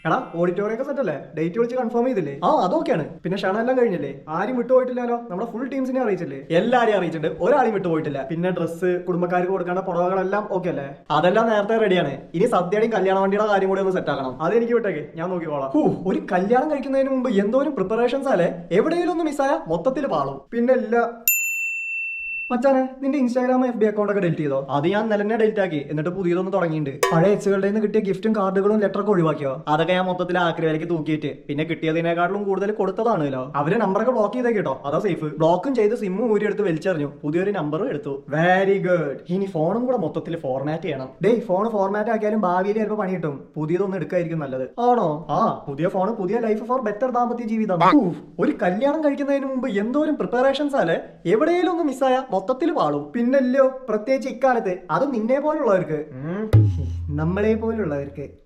എടാ ഓഡിറ്റോറിയം ഒക്കെ സെറ്റ് അല്ലേ? ഡേറ്റ് വിളിച്ച് കൺഫേം ചെയ്തില്ലേ? ആ അതൊക്കെയാണ്. പിന്നെ ക്ഷണം എല്ലാം കഴിഞ്ഞില്ലേ? ആരും വിട്ടുപോയിട്ടില്ലല്ലോ. നമ്മുടെ ഫുൾ ടീംസിനെ അറിയിച്ചില്ലേ? എല്ലാരെയും അറിയിച്ചിട്ടുണ്ട്, ഒരാളും വിട്ടുപോയിട്ടില്ല. പിന്നെ ഡ്രസ്സ്, കുടുംബക്കാർക്ക് കൊടുക്കേണ്ട പുടവകളെല്ലാം ഓക്കെ അല്ലേ? അതെല്ലാം നേരത്തെ റെഡിയാണ്. ഇനി സദ്യയുടെയും കല്യാണ വണ്ടിയുടെ കാര്യം കൂടി ഒന്ന് സെറ്റ് ആക്കണം. അതെനിക്ക് വിട്ടേക്ക്, ഞാൻ നോക്കിക്കോളാം. ഒരു കല്യാണം കഴിക്കുന്നതിന് മുമ്പ് എന്തോരം പ്രിപ്പറേഷൻസ് അല്ലേ? എവിടെയെങ്കിലും ഒന്ന് മിസ്സായ മൊത്തത്തിൽ പാളും. പിന്നെ മച്ചാനെ, നിന്റെ ഇൻസ്റ്റാഗ്രാം FB അക്കൗണ്ട് ഒക്കെ ഡെലിറ്റ് ചെയ്തോ? അത് ഞാൻ നിലന്നെ ഡെലിറ്റ് ആക്കി, എന്നിട്ട് പുതിയതൊന്ന് തുടങ്ങിയിട്ടുണ്ട്. പഴയ എക്സുകളുടെ നിന്ന് കിട്ടിയ ഗിഫ്റ്റും കാർഡുകളും ലെറ്ററൊക്കെ ഒഴിവാക്കിയോ? അതൊക്കെ ഞാൻ മൊത്തത്തിൽ ആക്രി വിലക്ക് തൂക്കിയിട്ട് പിന്നെ കിട്ടിയതിനേക്കാളും കൂടുതൽ കൊടുത്തതാണല്ലോ. അവര് നമ്പറൊക്കെ ബ്ലോക്ക് ചെയ്തേ കേട്ടോ, അതാ സേഫ്. ബ്ലോക്കും ചെയ്ത് സിമ്മും ഊരിയെടുത്ത് വലിച്ചെറിഞ്ഞു, പുതിയൊരു നമ്പറും എടുത്തു. Very good. ഇനി ഫോണും കൂടെ മൊത്തത്തിൽ ഫോർമാറ്റ് ചെയ്യണം. ഡേയ്, ഫോൺ ഫോർമാറ്റ് ആക്കിയാലും ഭാവിയിൽ ചിലപ്പോൾ പണി കിട്ടും. പുതിയതൊന്നും എടുക്കായിരിക്കും നല്ലത്. ആണോ? ആ, പുതിയ ഫോൺ, പുതിയ ലൈഫ് ഫോർ ബെറ്റർ ദാമ്പത്യ ജീവിതം. ഒരു കല്യാണം കഴിക്കുന്നതിന് മുമ്പ് എന്തോരം പ്രിപ്പറേഷൻസ് അല്ലേ? എവിടെയെങ്കിലും ഒന്ന് മിസ്സായ മൊത്തത്തിൽ പാളും. പിന്നല്ലോ, പ്രത്യേകിച്ച് ഇക്കാലത്ത്, അത് നിന്നെ പോലുള്ളവർക്ക്, നമ്മളെ പോലുള്ളവർക്ക്.